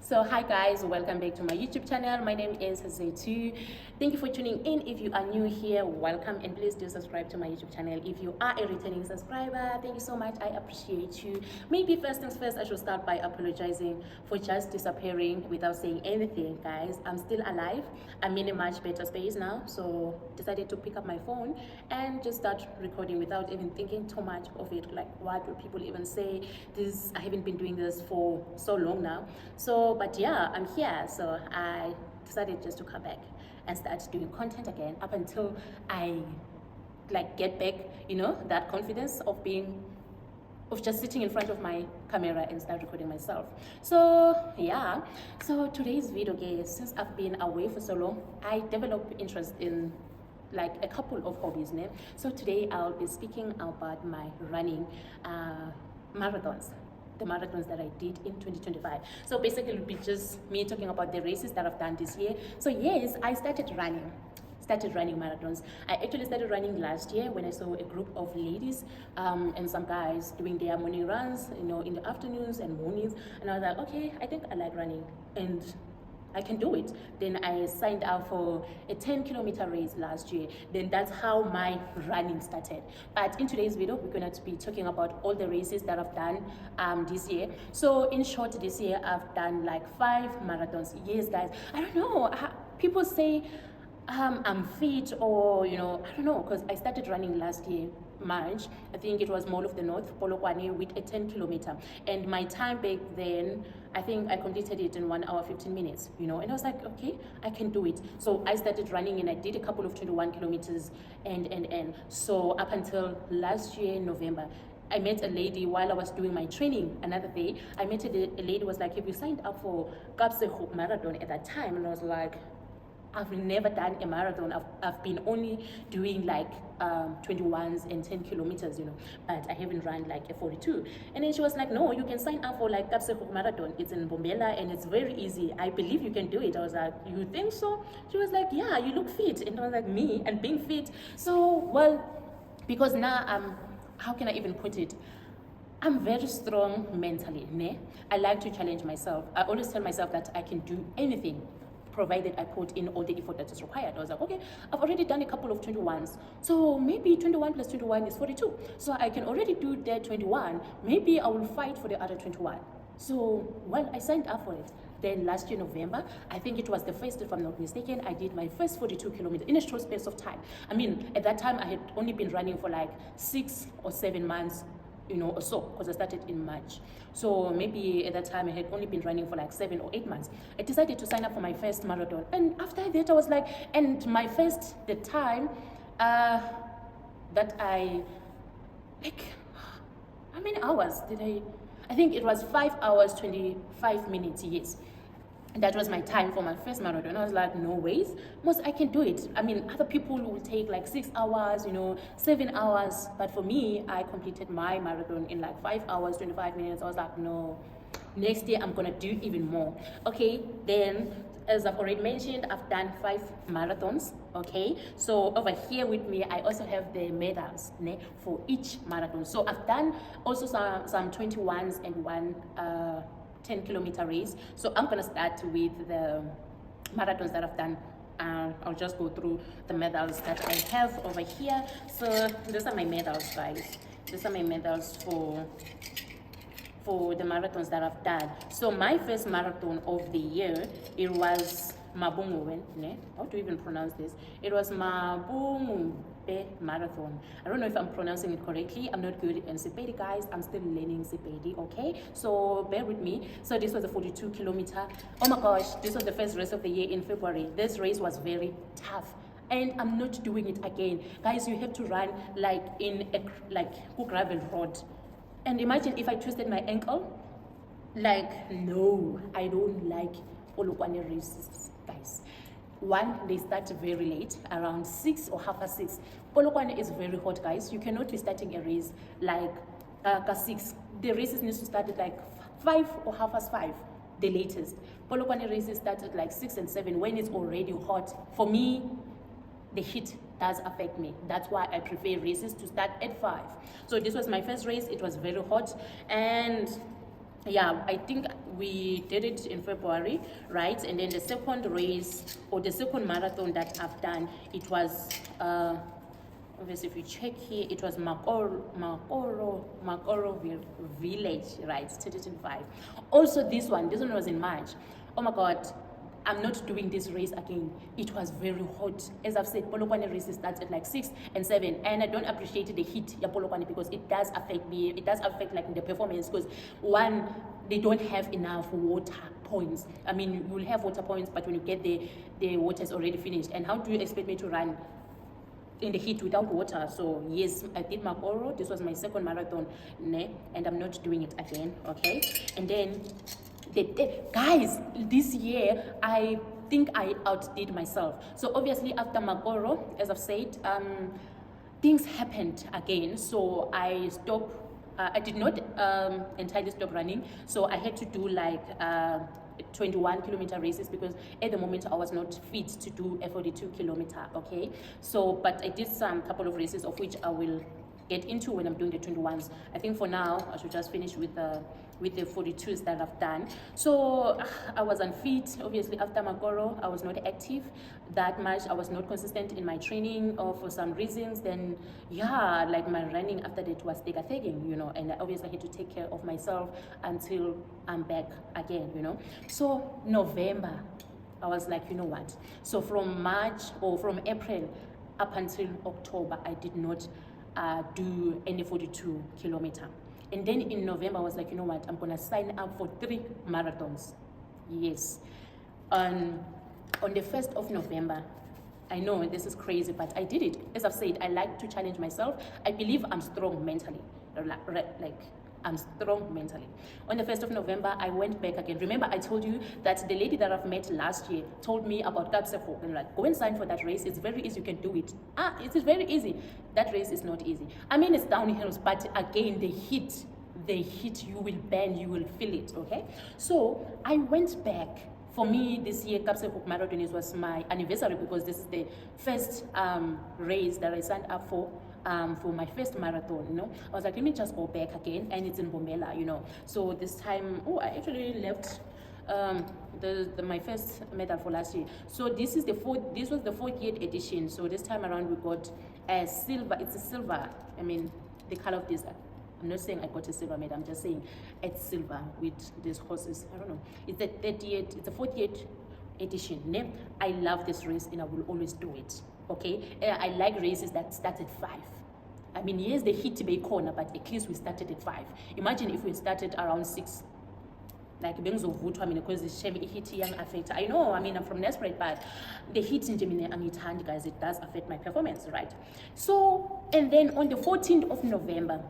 So hi guys, welcome back to my YouTube channel. My name is Zaitu. Thank you for tuning in. If you are new here, welcome, and please do subscribe to my YouTube channel. If you are a returning subscriber, thank you so much. I appreciate you. Maybe first things first, I should start by apologizing for just disappearing without saying anything. Guys, I'm still alive. I'm in a much better space now, so decided to pick up my phone and just start recording without even thinking too much of it. Like, what will people even say? I haven't been doing this for so long now. But yeah, I'm here, so I decided just to come back and start doing content again up until I get back, that confidence of just sitting in front of my camera and start recording myself. So yeah, so today's video, guys, since I've been away for so long, I developed interest in a couple of hobbies. So today I'll be speaking about my running marathons, the marathons that I did in 2025. So basically it'll be just me talking about the races that I've done this year. So yes, I started running marathons. I actually started running last year when I saw a group of ladies and some guys doing their morning runs, in the afternoons and mornings, and I was like, okay, I think I like running and I can do it. Then I signed up for a 10-kilometer race last year. Then that's how my running started. But in today's video, we're going to be talking about all the races that I've done this year. So in short, this year I've done 5 marathons. Yes, guys, I don't know. People say I'm fit, or I don't know, because I started running last year March. I think it was Mall of the North, Polokwane, with a 10-kilometer, and my time back then, I think I completed it in 1 hour 15 minutes, and I was like, okay, I can do it. So I started running and I did a couple of 21 kilometers and so up until last year November, I met a lady while I was doing my training. Another day, I met a lady was like, have you signed up for Comrades Marathon at that time? And I was like, I've never done a marathon. I've been only doing 21s and 10 kilometers, but I haven't run a 42. And then she was like, no, you can sign up for Kapseko Marathon. It's in Bombela and it's very easy. I believe you can do it. I was like, you think so? She was like, yeah, you look fit. And I was like, me and being fit. So, well, because now how can I even put it? I'm very strong mentally. I like to challenge myself. I always tell myself that I can do anything, provided I put in all the effort that is required. I was like, okay, I've already done a couple of 21s. So maybe 21 plus 21 is 42. So I can already do that 21. Maybe I will fight for the other 21. So, well, I signed up for it. Then last year, November, I think it was the first, if I'm not mistaken, I did my first 42 kilometers in a short space of time. I mean, at that time, I had only been running for 6 or 7 months, or so, because I started in March. So maybe at that time I had only been running for 7 or 8 months. I decided to sign up for my first marathon. And after that I was the time that I, how many hours did I think it was 5 hours, 25 minutes, yes. That was my time for my first marathon. I was like, no ways, I can do it. I mean, other people will take 6 hours, 7 hours. But for me, I completed my marathon in 5 hours, 25 minutes. I was like, no, next year I'm gonna do even more. Okay, then as I've already mentioned, I've done 5 marathons. Okay, so over here with me, I also have the medals for each marathon. So I've done also some 21s and one 10-kilometer race. So I'm gonna start with the marathons that I've done. I'll just go through the medals that I have over here. So these are my medals, guys. These are my medals for the marathons that I've done. So my first marathon of the year, it was Mabungu, how do you even pronounce this? It was Mabungu Marathon. I don't know if I'm pronouncing it correctly. I'm not good in Sepedi, guys. I'm still learning Sepedi, okay? So bear with me. So this was a 42 kilometer. Oh my gosh, this was the first race of the year in February. This race was very tough, and I'm not doing it again. Guys, you have to run in a gravel road. And imagine if I twisted my ankle. No, I don't like Polokwane races, guys. One, they start very late, around 6 or 6:30. Polokwane is very hot, guys. You cannot be starting a race 6. The races need to start at 5 or 5:30, the latest. Polokwane races start at 6 and 7 when it's already hot. For me, the heat does affect me. That's why I prefer races to start at 5. So this was my first race. It was very hot, and yeah, I think we did it in February, right? And then the second race, or the second marathon that I've done, it was obviously, if you check here, it was Makoro Village, right? 2025. Also, this one was in March. Oh my God, I'm not doing this race again. It was very hot. As I've said, Polokwane race starts at like 6 and 7, and I don't appreciate the heat ya Polokwane because it does affect me. It does affect like the performance because one, they don't have enough water points. I mean, you will have water points, but when you get there, the water is already finished. And how do you expect me to run in the heat without water? So yes, I did Makoro. This was my second marathon, and I'm not doing it again. Okay, and then guys, this year I think I outdid myself. So obviously after Makoro, as I've said, things happened again. So I stopped. I did not entirely stop running. So I had to do like 21-kilometer races because at the moment I was not fit to do a 42-kilometer. Okay, so but I did some couple of races, of which I will get into when I'm doing the 21s. I think for now I should just finish with the 42s that I've done. So I was unfit. Obviously after Makoro, I was not active that much. I was not consistent in my training or for some reasons. Then yeah, like my running after that was taking, you know, and I obviously had to take care of myself until I'm back again, you know. So November, I was like, you know what? So from March or from April up until October, I did not do any 42-kilometer. And then in November, I was like, you know what, I'm gonna sign up for 3 marathons. Yes. On the 1st of November, I know this is crazy, but I did it. As I've said, I like to challenge myself. I believe I'm strong mentally. Like I'm strong mentally. On the 1st of November, I went back again. Remember, I told you that the lady that I've met last year told me about Kapsefo and like, go and sign for that race. It's very easy. You can do it. It is very easy. That race is not easy. I mean, it's downhills, but again, the heat, you will burn, you will feel it, okay? So I went back. For me, this year, Kapsefo Marathon was my anniversary because this is the first race that I signed up for my first marathon, you know. I was like, let me just go back again, and it's in Bombela, you know. So this time, I actually left my first medal for last year. So this was the 4th year edition. So this time around we got a silver. It's a silver. I mean, the color of this. I'm not saying I got a silver medal. I'm just saying it's silver with these horses. I don't know. It's the 4th year edition. I love this race and I will always do it. Okay, I like races that start at 5. I mean, yes, the heat may corner, but at least we started at 5. Imagine if we started around 6. Like because the heat young affect. I know, I mean, I'm from Nespresso, but the heat in Gemini and it hand, guys, it does affect my performance, right? So, and then on the 14th of November,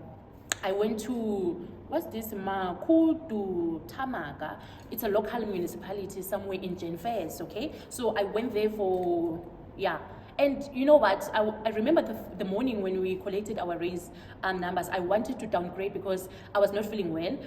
I went to, what's this, Makudu Tamaga. It's a local municipality somewhere in Genfairs, okay? So I went there for, yeah. And you know what, I remember the morning when we collected our race numbers, I wanted to downgrade because I was not feeling well.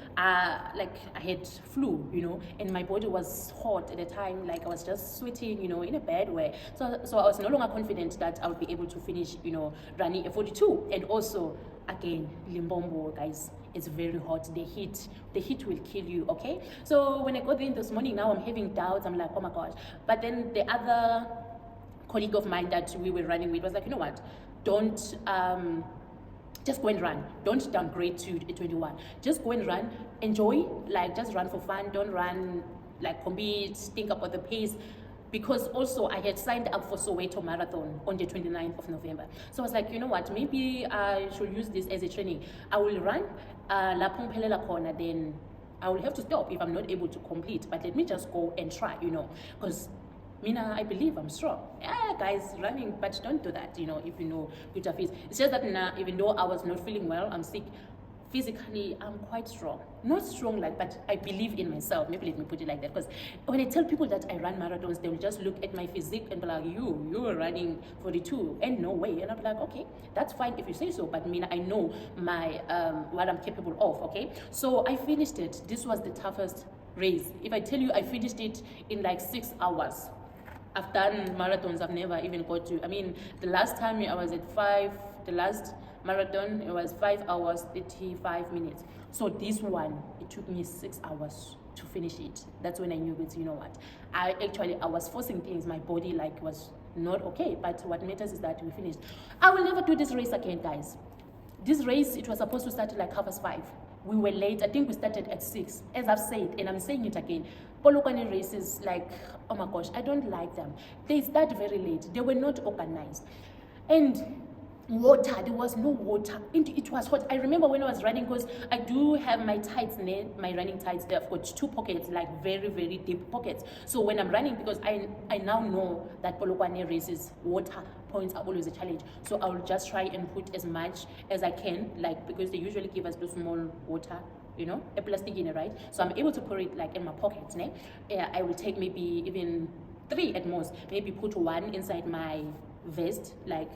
Like I had flu, you know, and my body was hot at the time, like I was just sweating, you know, in a bad way. So I was no longer confident that I would be able to finish, you know, running a 42. And also, again, Limbombo, guys, it's very hot. The heat will kill you, okay? So when I got in this morning, now I'm having doubts. I'm like, oh my gosh. But then the other colleague of mine that we were running with was like, you know what, don't just go and run, don't downgrade to a 21, just go and run, enjoy, like just run for fun, don't run like compete, think about the pace, because also I had signed up for Soweto Marathon on the 29th of November. So I was like, you know what, maybe I should use this as a training. I will run lapho ngiphelela khona, then I will have to stop if I'm not able to complete, but let me just go and try, you know, because Mina, I believe I'm strong. Yeah, guys, running, but don't do that, you know, if you know your face. It's just that now, even though I was not feeling well, I'm sick, physically, I'm quite strong. Not strong like, but I believe in myself. Maybe let me put it like that. Because when I tell people that I run marathons, they will just look at my physique and be like, you are running 42, and no way. And I'm like, okay, that's fine if you say so. But Mina, I know my what I'm capable of, okay? So I finished it. This was the toughest race. If I tell you I finished it in like 6 hours. I've done marathons I've never even got to. I mean, the last time I was at 5, the last marathon, it was 5 hours, 35 minutes. So this one, it took me 6 hours to finish it. That's when I knew it. You know what? I was forcing things. My body like was not okay. But what matters is that we finished. I will never do this race again, guys. This race, it was supposed to start like 5:30. We were late. I think we started at 6. As I've said, and I'm saying it again, Polokwane races, like, oh my gosh, I don't like them. They start very late. They were not organized. And water, there was no water, and it was hot. I remember when I was running, because I do have my tights, my running tights there. I've got 2 pockets, like very, very deep pockets. So when I'm running, because I now know that Polokwane races, water points are always a challenge. So I will just try and put as much as I can, like, because they usually give us the small water, you know, a plastic in it, right? So I'm able to put it like in my pockets. Yeah, I will take maybe even 3 at most, maybe put 1 inside my vest, like,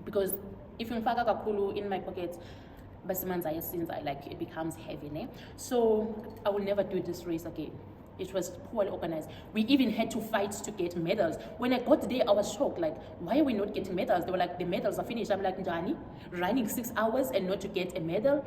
because if you faka kakulu in my pockets, basimanza since I like it becomes heavy. So I will never do this race again. It was poorly organized. We even had to fight to get medals. When I got there, I was shocked. Like, why are we not getting medals? They were like, the medals are finished. I'm like, Njani, running 6 hours and not to get a medal?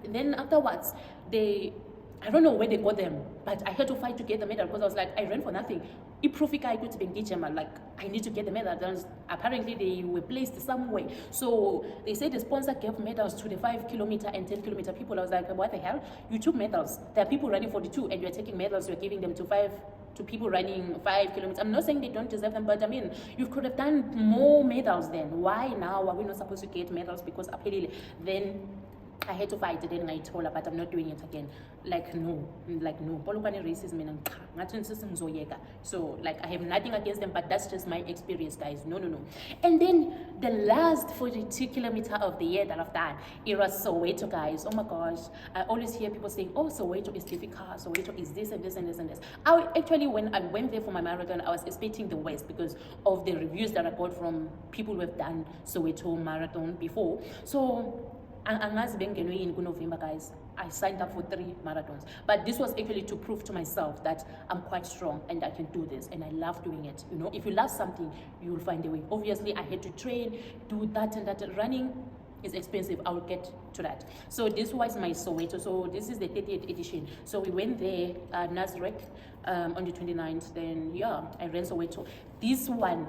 Then afterwards, I don't know where they got them, but I had to fight to get the medal, because I was like, I ran for nothing. I could be like, I need to get the medal. Apparently they were placed somewhere. So they said the sponsor gave medals to the 5 kilometer and 10 kilometer people. I was like, what the hell? You took medals. There are people running 42 and you're taking medals, you're giving them to people running 5 kilometers. I'm not saying they don't deserve them, but I mean, you could have done more medals then. Why now are we not supposed to get medals? Because apparently then I had to fight it, and I told her, but I'm not doing it again. Like, no. Polokwane racism, so, like, I have nothing against them, but that's just my experience, guys. No. And then the last 42 kilometer of the year that I've done, it was Soweto, guys. Oh my gosh. I always hear people saying, oh, Soweto is difficult. Soweto is this and this and this and this. When I went there for my marathon, I was expecting the worst because of the reviews that I got from people who have done Soweto marathon before. So, in November, guys, I signed up for 3 marathons, but this was actually to prove to myself that I'm quite strong and I can do this, and I love doing it. You know, if you love something, you will find a way. Obviously, I had to train, do that and that. Running is expensive. I will get to that. So this was my Soweto. So this is the 30th edition. So we went there, Nazareth, on the 29th. Then yeah, I ran Soweto. This one,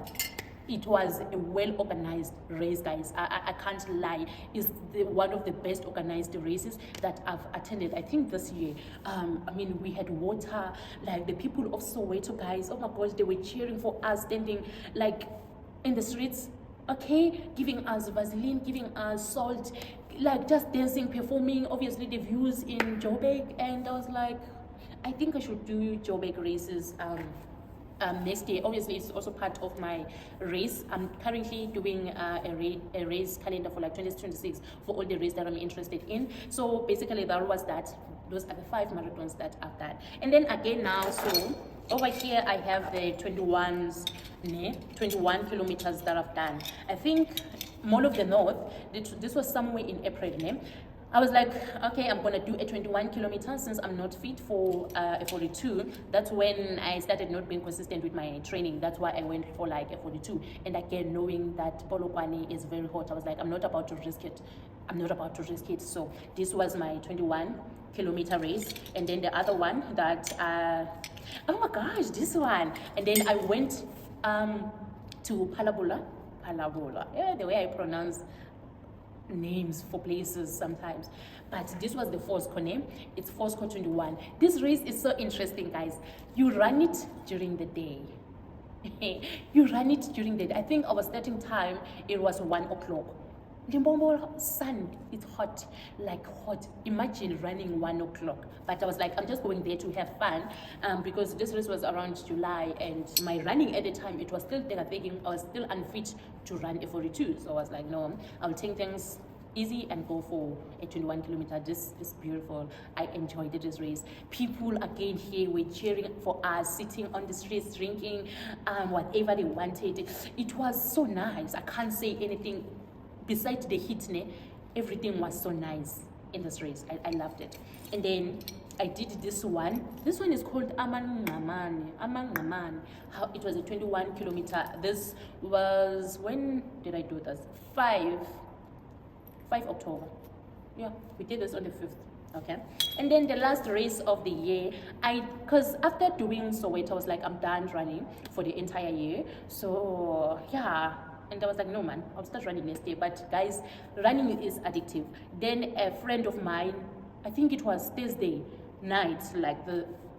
it was a well-organized race, guys. I can't lie. It's one of the best organized races that I've attended, I think, this year. I mean, we had water. Like, the people of Soweto, guys, oh my gosh, they were cheering for us, standing like in the streets, okay, giving us Vaseline, giving us salt, like just dancing, performing. Obviously, the views in Joburg, and I was like, I think I should do Joburg races next year. Obviously, it's also part of my race. I'm currently doing a race calendar for like 2026 for all the races that I'm interested in. So basically, those are the 5 marathons that I've done. And then again now, so over here I have the 21 kilometers that I've done. I think Mall of the North, this was somewhere in April. I was like, okay, I'm gonna do a 21 kilometers since I'm not fit for a 42. That's when I started not being consistent with my training. That's why I went for like a 42. And again, knowing that Polokwane is very hot, I was like, I'm not about to risk it. So this was my 21 kilometer race. And then the other one that, oh my gosh, this one. And then I went to Palabula, yeah, the way I pronounce names for places sometimes, but this was the Fosco name. It's Fosco 21. This race is so interesting, guys. You run it during the day. You run it during the day. I think our starting time, it was 1 o'clock. The sun, it's hot, like hot. Imagine running 1 o'clock. But I was like, I'm just going there to have fun, because this race was around July, and my running at the time, it was still thinking I was still unfit to run a 42. So I was like, no, I'll take things easy and go for a 21 kilometer. This is beautiful. I enjoyed this race. People again here were cheering for us, sitting on the streets, drinking whatever they wanted. It was so nice. I can't say anything. Besides the heat, everything was so nice in this race. I loved it. And then I did this one. This one is called Amang Naman. How it was a 21 kilometer. This was, when did I do this? 5 October. Yeah, we did this on the 5th. Okay, and then the last race of the year, because after doing Soweto, I was like, I'm done running for the entire year. So yeah, and I was like, no man, I'll start running next year. But guys, running is addictive. Then a friend of mine, I think it was Thursday night, like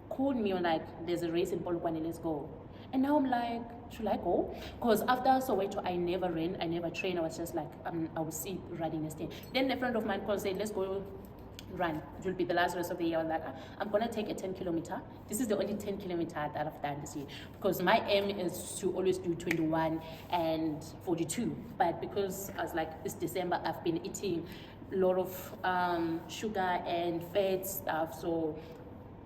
called me on like, there's a race in Polokwane, let's go. And now I'm like, should I go? Because after Soweto, I never ran, I never trained. I was just like, I will see running next year. Then a friend of mine called, said, let's go run. It will be the last race of the year. I was like, I'm gonna take a 10 kilometer. This is the only 10 kilometer that I've done this year, because my aim is to always do 21 and 42. But because I was like, it's December, I've been eating a lot of sugar and fat stuff, so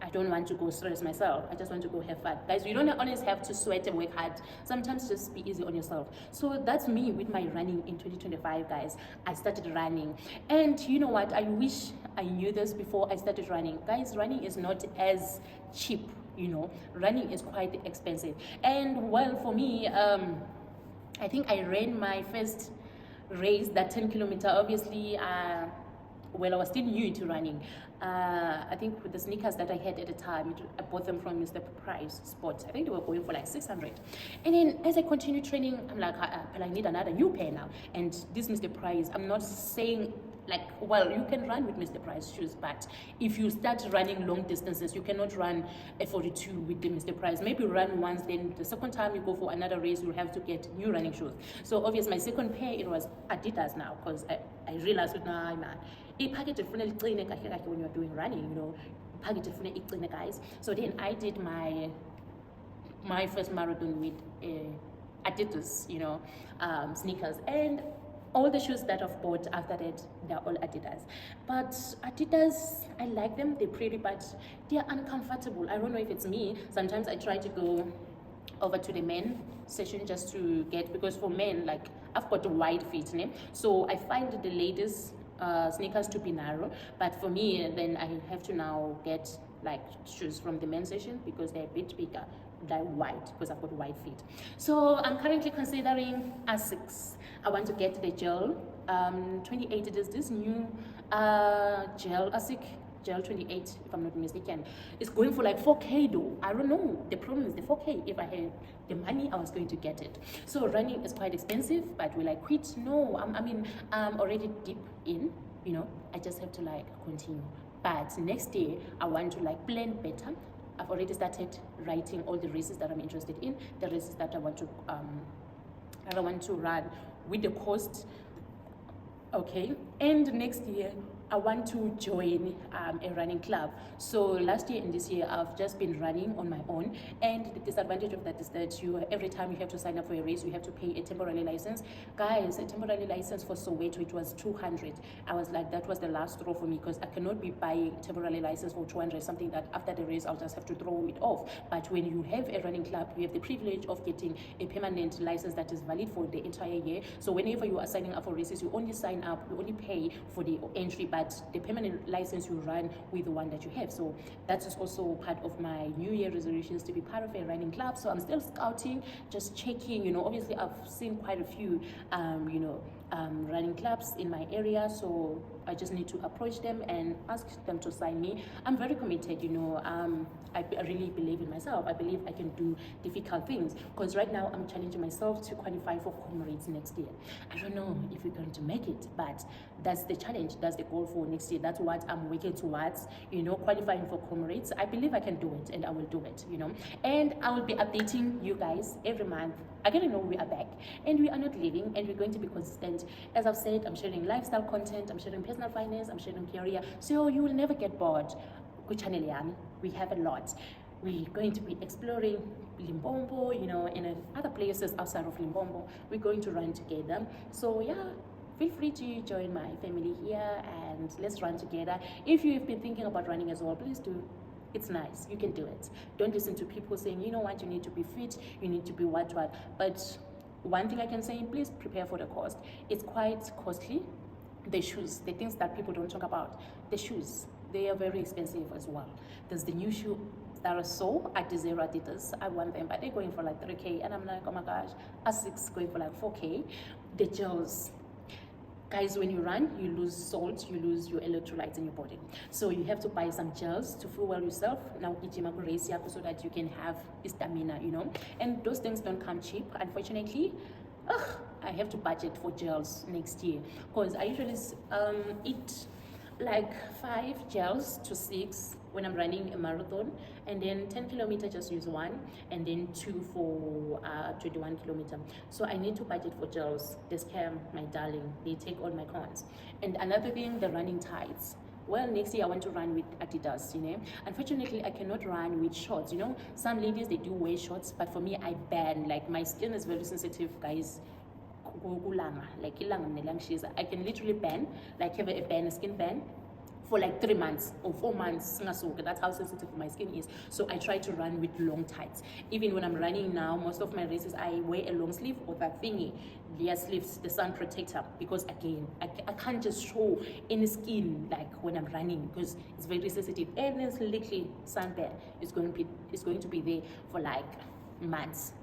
I don't want to go stress myself. I just want to go have fun. Guys, you don't always have to sweat and work hard. Sometimes just be easy on yourself. So that's me with my running in 2025, guys. I started running. And you know what? I wish I knew this before I started running. Guys, running is not as cheap, you know. Running is quite expensive. And well, for me, I think I ran my first race, that 10 kilometer, obviously, well, I was still new to running. I think with the sneakers that I had at the time, I bought them from Mr. Price Sports. I think they were going for like 600. And then as I continue training, I'm like, I need another new pair now. And this Mr. Price, I'm not saying like, well, you can run with Mr. Price shoes, but if you start running long distances, you cannot run a 42 with the Mr. Price. Maybe run once, then the second time you go for another race, you'll have to get new running shoes. So obviously my second pair, it was Adidas now, because I realized with nah, man, package definitely when you're doing running, you know, package definitely guys. So then I did my first marathon with Adidas, you know, sneakers, and all the shoes that I've bought after that, they're all Adidas. But Adidas, I like them, they're pretty, but they're uncomfortable. I don't know if it's me. Sometimes I try to go over to the men session just to get, because for men, like, I've got a wide feet, né? So I find the ladies sneakers to be narrow, but for me, then I have to now get like shoes from the men's session because they're a bit bigger, they're wide, because I've got wide feet. So I'm currently considering Asics. I want to get the gel 28. It is this new gel Asics gel 28, if I'm not mistaken. It's going for like 4K though. I don't know, the problem is the 4K. If I had the money, I was going to get it. So running is quite expensive, but will I quit? No, I'm already deep in, you know, I just have to like continue. But next year I want to like plan better. I've already started writing all the races that I'm interested in, the races that I want to run with the cost. Okay, and next year I want to join a running club. So last year and this year I've just been running on my own, and the disadvantage of that is that every time you have to sign up for a race, you have to pay a temporary license. Guys, a temporary license for Soweto, it was 200. I was like, that was the last straw for me, because I cannot be buying temporary license for 200, something that after the race I'll just have to throw it off. But when you have a running club, you have the privilege of getting a permanent license that is valid for the entire year. So whenever you are signing up for races, you only sign up, you only pay for the entry, but the permanent license you run with the one that you have. So that is also part of my New Year resolutions, to be part of a running club. So I'm still scouting, just checking, you know, obviously I've seen quite a few, running clubs in my area. So I just need to approach them and ask them to sign me. I'm very committed, you know. I really believe in myself. I believe I can do difficult things, because right now I'm challenging myself to qualify for Comrades next year. I don't know if we're going to make it, but that's the challenge, that's the goal for next year. That's what I'm working towards, you know, qualifying for Comrades. I believe I can do it, and I will do it, you know. And I will be updating you guys every month. I gotta know we are back and we are not leaving, and we're going to be consistent. As I've said, I'm sharing lifestyle content, I'm sharing personal finance, I'm sharing career, so you will never get bored. Good channel yami, we have a lot. We're going to be exploring Limpopo, you know, and other places outside of Limpopo. We're going to run together. So yeah, feel free to join my family here and let's run together. If you've been thinking about running as well, please do. It's nice, you can do it. Don't listen to people saying, you know what, you need to be fit, you need to be what. But one thing I can say, please prepare for the cost. It's quite costly. The shoes, the things that people don't talk about, the shoes, they are very expensive as well. There's the new shoe that are so at the zero Adidas. I want them, but they're going for like 3K, and I'm like, oh my gosh, Asics going for like 4K. The gels, Guys, when you run, you lose salt, you lose your electrolytes in your body. So you have to buy some gels to fuel yourself now so that you can have stamina, and those things don't come cheap, unfortunately. I have to budget for gels next year, because I usually eat like 5 gels to 6 when I'm running a marathon, and then 10 kilometer just use 1, and then 2 for 21 kilometer. So I need to budget for gels. They scam, my darling, they take all my coins. And another thing, the running tights. Well, next year I want to run with Adidas, Unfortunately, I cannot run with shorts, Some ladies, they do wear shorts, but for me, I ban. Like, my skin is very sensitive, guys. Like, I can literally ban, like have a skin ban for like 3 months or 4 months. That's how sensitive my skin is. So I try to run with long tights. Even when I'm running now, most of my races, I wear a long sleeve or that thingy, their sleeves, the sun protector, because again, I can't just show any skin like when I'm running, because it's very sensitive. And then slightly sunburn is going to be there for like months,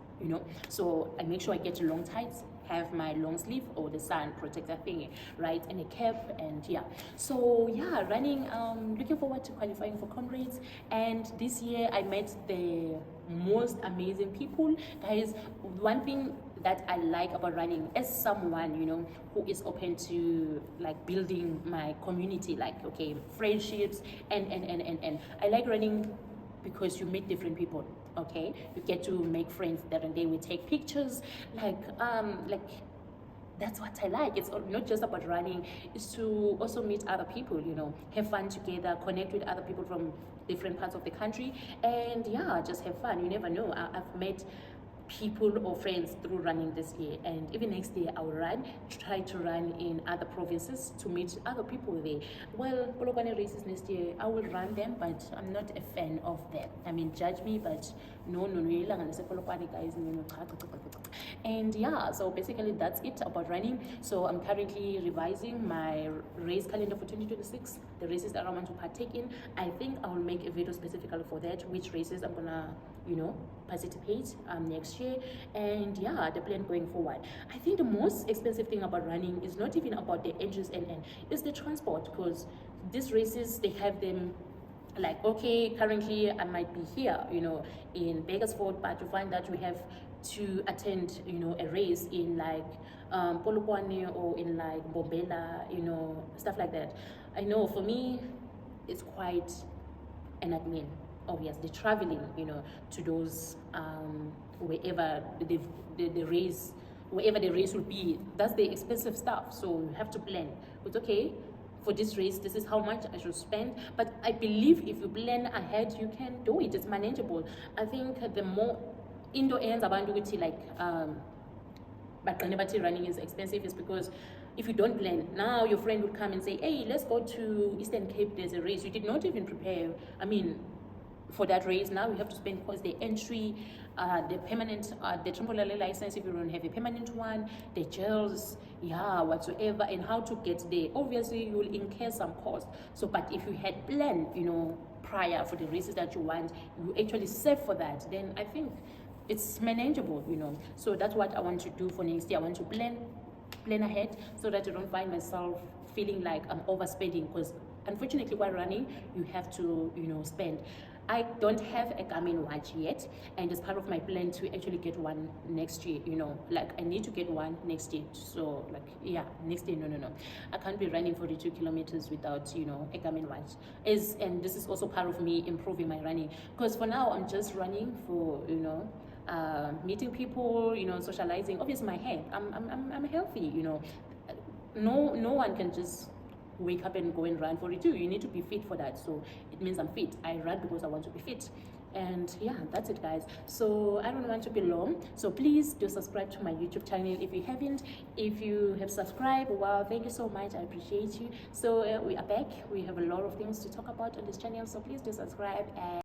So I make sure I get long tights, have my long sleeve or the sun protector thingy, right, and a cap, and yeah. So yeah, running, looking forward to qualifying for Comrades. And this year I met the most amazing people, guys. One thing that I like about running, as someone who is open to like building my community, like friendships, and I like running because you meet different people. You get to make friends that, and they will take pictures, like that's what I like. It's not just about running, it's to also meet other people, have fun together, connect with other people from different parts of the country, and yeah, just have fun. You never know. I've met people or friends through running this year, and even next year I'll try to run in other provinces to meet other people there. Well, Polokwane races next year, I will run them, but I'm not a fan of them. I mean, judge me, but no, guys. And yeah, so basically that's it about running. So I'm currently revising my race calendar for 2026, the races that I want to partake in. I think I will make a video specifically for that, which races I'm gonna participate next year. And yeah, the plan going forward, I think the most expensive thing about running is not even about the entries, and it's the transport, because these races, they have them like, currently I might be here in Bakersford, but to find that we have to attend a race in like Polokwane or in like Bombela, stuff like that. I know for me it's quite an admin. Yes, the traveling, to those wherever the race, wherever the race will be, that's the expensive stuff. So you have to plan. But for this race, this is how much I should spend. But I believe if you plan ahead, you can do it. It's manageable. I think the more indoor ends about like but running is expensive is because if you don't plan, now your friend will come and say, hey, let's go to Eastern Cape, there's a race. You did not even prepare. I mean, for that race, now you have to spend, because the entry, the permanent, the temporary license if you don't have a permanent one, the gels, whatsoever, and how to get there. Obviously, you will incur some cost. So, but if you had planned, prior for the races that you want, you actually save for that, then I think it's manageable, So that's what I want to do for next year. I want to plan ahead so that I don't find myself feeling like I'm overspending, because unfortunately while running you have to spend. I don't have a Garmin watch yet, and it's part of my plan to actually get one next year, like I need to get one next year. So like, yeah, next year, no. I can't be running 42 kilometers without, a Garmin watch. And this is also part of me improving my running, because for now I'm just running for, meeting people, socializing. Obviously my health, I'm healthy, no one can just wake up and go and run 42. You need to be fit for that. So it means I'm fit. I run because I want to be fit. And yeah, that's it, guys. So I don't want to be long, so please do subscribe to my YouTube channel if you haven't. If you have subscribed, wow, thank you so much, I appreciate you. So we are back. We have a lot of things to talk about on this channel, so please do subscribe. And